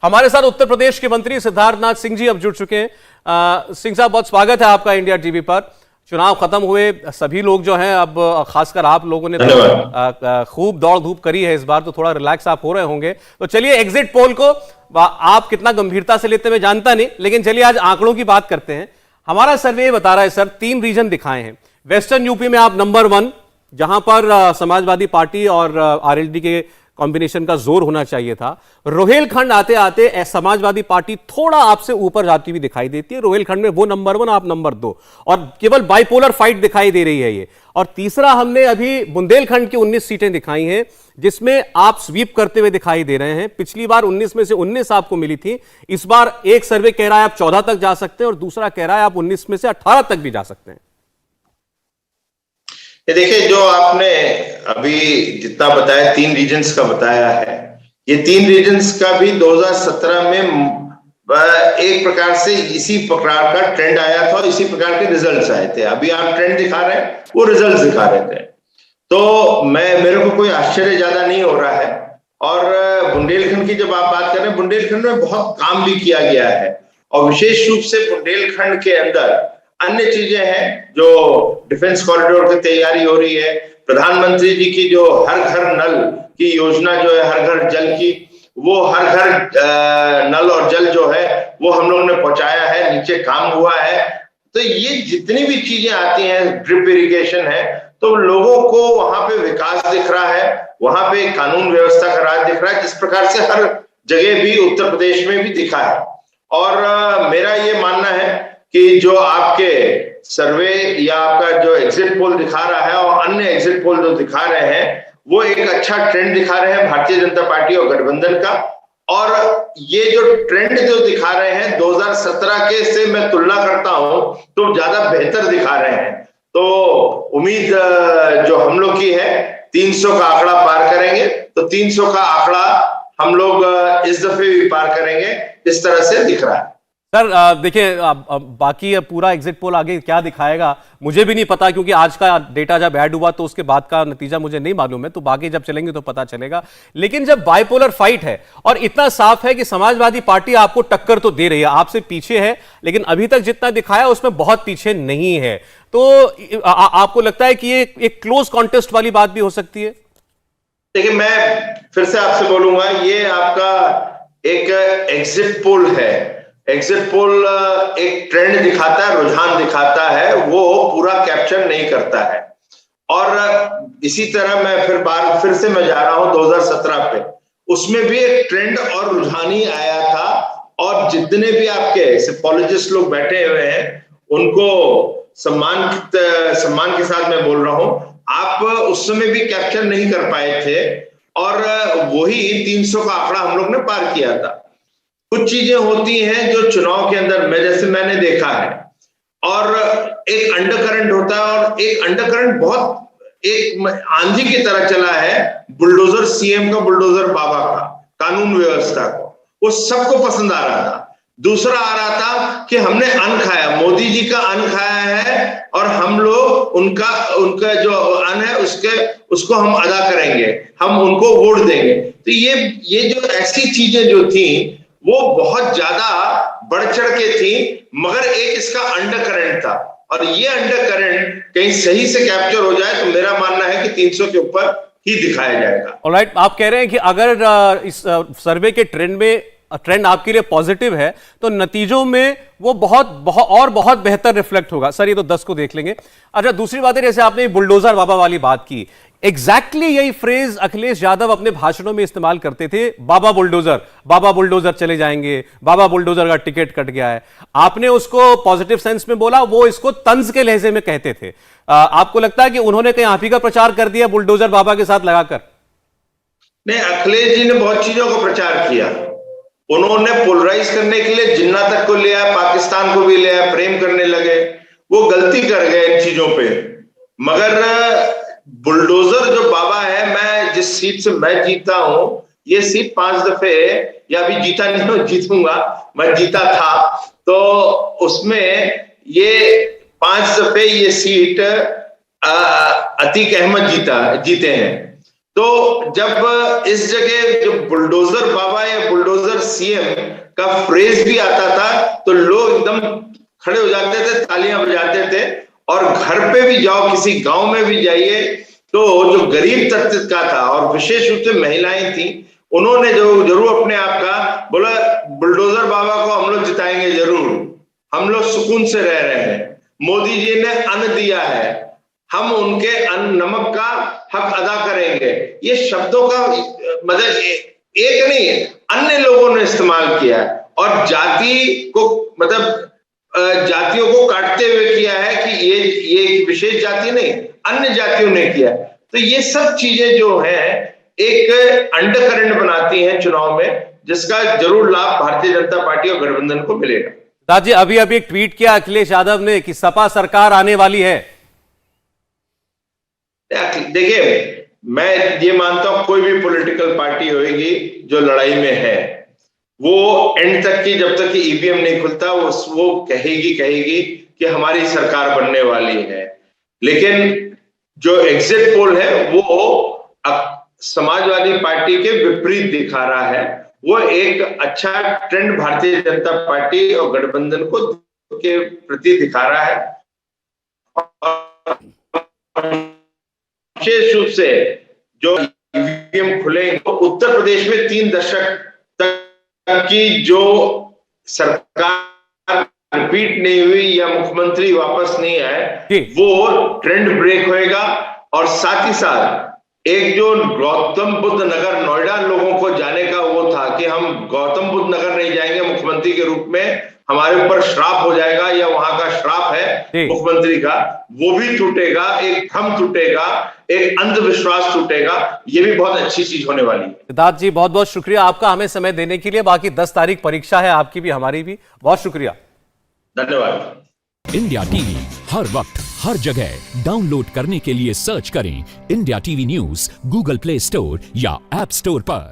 हमारे साथ उत्तर प्रदेश के मंत्री सिद्धार्थनाथ सिंह जी अब जुड़ चुके हैं। सिंह साहब, बहुत स्वागत है आपका इंडिया टीवी पर। चुनाव खत्म हुए, सभी लोग जो हैं, अब खासकर आप लोगों ने तो खूब दौड़ धूप करी है, इस बार तो थोड़ा रिलैक्स आप हो रहे होंगे। तो चलिए, एग्जिट पोल को आप कितना गंभीरता से लेते मैं जानता नहीं, लेकिन चलिए आज आंकड़ों की बात करते हैं। हमारा सर्वे बता रहा है सर, 3 रीजन दिखाए हैं। वेस्टर्न यूपी में आप नंबर 1, जहां पर समाजवादी पार्टी और आरएलडी के कॉम्बिनेशन का जोर होना चाहिए था। रोहिलखंड आते आते समाजवादी पार्टी थोड़ा आपसे ऊपर जाती हुई दिखाई देती है। रोहिलखंड में वो नंबर 1, आप नंबर 2, और केवल बाइपोलर फाइट दिखाई दे रही है ये। और तीसरा, हमने अभी बुंदेलखंड की 19 सीटें दिखाई हैं, जिसमें आप स्वीप करते हुए दिखाई दे रहे हैं। पिछली बार 19 में से 19 आपको मिली थी। इस बार एक सर्वे कह रहा है आप 14 तक जा सकते हैं, और दूसरा कह रहा है आप 19 में से 18 तक भी जा सकते हैं। ये देखिए, जो आपने अभी जितना बताया, 3 रीजन्स का बताया है, ये 3 रीजन्स का भी 2017 में एक प्रकार से इसी प्रकार का ट्रेंड आया था और इसी प्रकार के रिजल्ट्स आए थे। अभी आप ट्रेंड दिखा रहे हैं, वो रिजल्ट्स दिखा रहे थे। तो मेरे को कोई आश्चर्य ज्यादा नहीं हो रहा है। और बुंदेलखंड की जब आप बात कर रहे हैं, बुंदेलखंड में बहुत काम भी किया गया है, और विशेष रूप से बुंदेलखंड के अंदर अन्य चीजें हैं। जो डिफेंस कॉरिडोर की तैयारी हो रही है, प्रधानमंत्री जी की जो हर घर नल की योजना जो है, हर घर जल की, वो हर घर नल और जल जो है वो हम लोग ने पहुंचाया है, नीचे काम हुआ है। तो ये जितनी भी चीजें आती हैं, ड्रिप इरिगेशन है, तो लोगों को वहां पे विकास दिख रहा है, वहां पे कानून व्यवस्था का राज दिख रहा है, जिस प्रकार से हर जगह भी उत्तर प्रदेश में भी दिखा है। और मेरा ये मानना है कि जो आपके सर्वे या आपका जो एग्जिट पोल दिखा रहा है और अन्य एग्जिट पोल जो दिखा रहे हैं, वो एक अच्छा ट्रेंड दिखा रहे हैं भारतीय जनता पार्टी और गठबंधन का। और ये जो ट्रेंड जो दिखा रहे हैं 2017 के से मैं तुलना करता हूं तो ज्यादा बेहतर दिखा रहे हैं। तो उम्मीद जो हम लोग की है, 300 का आंकड़ा पार करेंगे। तो 300 का आंकड़ा हम लोग इस दफे भी पार करेंगे, इस तरह से दिख रहा है। सर देखिए, बाकी पूरा एग्जिट पोल आगे क्या दिखाएगा मुझे भी नहीं पता, क्योंकि आज का डेटा जब ऐड हुआ तो उसके बाद का नतीजा मुझे नहीं मालूम है। तो बाकी जब चलेंगे तो पता चलेगा। लेकिन जब बाइपोलर फाइट है और इतना साफ है कि समाजवादी पार्टी आपको टक्कर तो दे रही है, आपसे पीछे है, लेकिन अभी तक जितना दिखाया उसमें बहुत पीछे नहीं है, तो आपको लगता है कि ये एक क्लोज कॉन्टेस्ट वाली बात भी हो सकती है? देखिए, मैं फिर से आपसे बोलूंगा, ये आपका एक एग्जिट पोल है। एग्जिट पोल एक ट्रेंड दिखाता है, रुझान दिखाता है, वो पूरा कैप्चर नहीं करता है। और इसी तरह मैं फिर से मैं जा रहा हूं 2017 पे, उसमें भी एक ट्रेंड और रुझान ही आया था। और जितने भी आपके सिपोलॉजिस्ट लोग बैठे हुए हैं, उनको सम्मान के साथ मैं बोल रहा हूं, आप उस समय भी कैप्चर नहीं कर पाए थे, और वही 300 का आंकड़ा हम लोग ने पार किया था। कुछ चीजें होती हैं जो चुनाव के अंदर जैसे मैंने देखा है, और एक अंडरकरंट होता है, और एक अंडरकरंट बहुत एक आंधी की तरह चला है। बुलडोजर सीएम का, बुलडोजर बाबा का, कानून व्यवस्था को, वो सबको पसंद आ रहा था। दूसरा आ रहा था कि हमने अन्न खाया, मोदी जी का अन्न खाया है, और हम लोग उनका जो अन्न है उसको हम अदा करेंगे, हम उनको वोट देंगे। तो ये जो ऐसी चीजें जो थी वो बहुत ज्यादा बढ़ चढ़ के थी, मगर एक इसका अंडरकरंट था, और ये अंडरकरंट कहीं सही से कैप्चर हो जाए तो मेरा मानना है कि 300 के ऊपर ही दिखाया जाएगा। ऑलराइट, आप कह रहे हैं कि अगर इस सर्वे के ट्रेंड आपके लिए पॉजिटिव है तो नतीजों में वो बहुत बेहतर रिफ्लेक्ट होगा। सर ये तो 10 को देख लेंगे। अच्छा, दूसरी बात है, जैसे आपने बुलडोजर बाबा वाली बात की, एग्जैक्टली यही फ्रेज अखिलेश यादव अपने भाषणों में इस्तेमाल करते थे, बाबा बुलडोजर चले जाएंगे, बाबा बुलडोजर का टिकट कट गया है। आपने उसको पॉजिटिव सेंस में बोला, वो इसको तंज के लहजे में कहते थे। आपको लगता है कि उन्होंने कहीं आप ही का प्रचार कर दिया बुलडोजर बाबा के साथ लगाकर? नहीं, अखिलेश जी ने बहुत चीजों का प्रचार किया। उन्होंने पोलराइज करने के लिए जिन्ना तक को लिया, पाकिस्तान को भी लिया, प्रेम करने लगे। वो गलती कर गए इन चीजों पे। मगर बुलडोजर जो बाबा है, मैं जिस सीट से मैं जीता हूं, ये सीट 5 दफे, या अभी जीता नहीं हूं, जीतूंगा, मैं जीता था, तो उसमें ये 5 दफे ये सीट अतीक अहमद जीते हैं। तो जब इस जगह जो बुलडोजर बाबा या बुलडोजर सीएम का फ्रेज भी आता था तो लोग एकदम खड़े हो जाते थे, तालियां बजाते थे। और घर पे भी जाओ, किसी गांव में भी जाइए, तो जो गरीब तबके का था और विशेष रूप से महिलाएं थी, उन्होंने जो जरूर अपने आप का बोला, बुलडोजर बाबा को हम लोग जिताएंगे जरूर, हम लोग सुकून से रह रहे हैं, मोदी जी ने अन्न दिया है, हम उनके अन्न नमक का हक अदा करेंगे। ये शब्दों का मतलब एक नहीं है, अन्य लोगों ने इस्तेमाल किया और जाति को मतलब जातियों को काटते हुए किया है कि ये विशेष जाति नहीं, अन्य जातियों ने किया। तो ये सब चीजें जो है एक अंडरकरेंट बनाती हैं चुनाव में, जिसका जरूर लाभ भारतीय जनता पार्टी और गठबंधन को मिलेगा। सिद्धार्थ जी, अभी अभी एक ट्वीट किया अखिलेश यादव ने कि सपा सरकार आने वाली है। देखिए, मैं ये मानता हूं कोई भी पॉलिटिकल पार्टी होगी जो लड़ाई में है, वो एंड तक की, जब तक कि ईवीएम नहीं खुलता, वो कहेगी कि हमारी सरकार बनने वाली है। लेकिन जो एग्जिट पोल है वो समाजवादी पार्टी के विपरीत दिखा रहा है। वो एक अच्छा ट्रेंड भारतीय जनता पार्टी और गठबंधन को के प्रति दिखा रहा है। विशेष रूप से जो ईवीएम खुले, तो उत्तर प्रदेश में 3 दशक तक की जो सरकार रिपीट नहीं हुई या मुख्यमंत्री वापस नहीं आए, वो ट्रेंड ब्रेक होएगा। और साथ ही साथ एक जो गौतम बुद्ध नगर नोएडा लोगों को जाने का वो था कि हम गौतम बुद्ध नगर नहीं जाएंगे मुख्यमंत्री के रूप में, हमारे ऊपर श्राप हो जाएगा, या वहां का श्राप है मुख्यमंत्री का, वो भी टूटेगा, एक भ्रम टूटेगा, एक अंधविश्वास टूटेगा। ये भी बहुत अच्छी चीज होने वाली है। सिद्धार्थ जी, बहुत बहुत शुक्रिया आपका हमें समय देने के लिए। बाकी 10 तारीख परीक्षा है, आपकी भी हमारी भी। बहुत शुक्रिया, धन्यवाद। इंडिया टीवी हर वक्त हर जगह डाउनलोड करने के लिए सर्च करें India TV news Google play store या ऐप स्टोर पर।